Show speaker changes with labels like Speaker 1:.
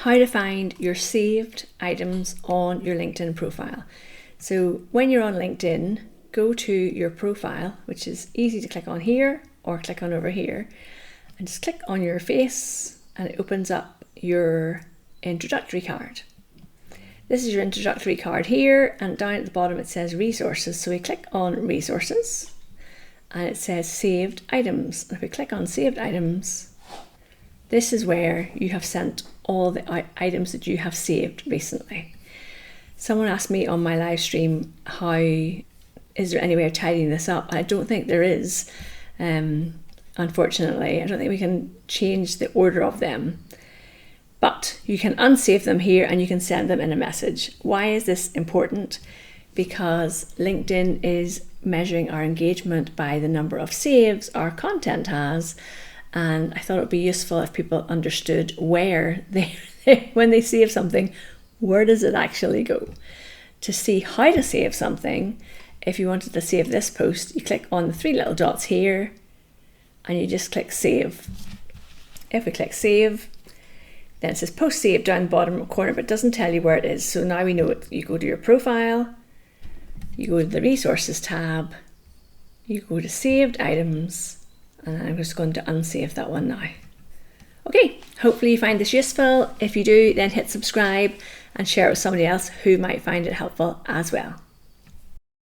Speaker 1: how to find your saved items on your LinkedIn profile. So when you're on LinkedIn, go to your profile, which is easy to click on here or click on over here, and just click on your face and it opens up your introductory card. This is your introductory card here, and down at the bottom it says resources. So we click on resources and it says saved items. And if we click on saved items, this is where you have sent all the items that you have saved recently. Someone asked me on my live stream, is there any way of tidying this up? I don't think there is. Unfortunately, I don't think we can change the order of them. But you can unsave them here and you can send them in a message. Why is this important? Because LinkedIn is measuring our engagement by the number of saves our content has. And I thought it would be useful if people understood where when they save something, where does it actually go? To see how to save something, if you wanted to save this post, you click on the three little dots here and you just click save. If we click save, then it says post saved down the bottom corner, but it doesn't tell you where it is. So now we know it. You go to your profile, you go to the resources tab, you go to saved items, and I'm just going to unsave that one now. Okay, hopefully you find this useful. If you do, then hit subscribe and share it with somebody else who might find it helpful as well.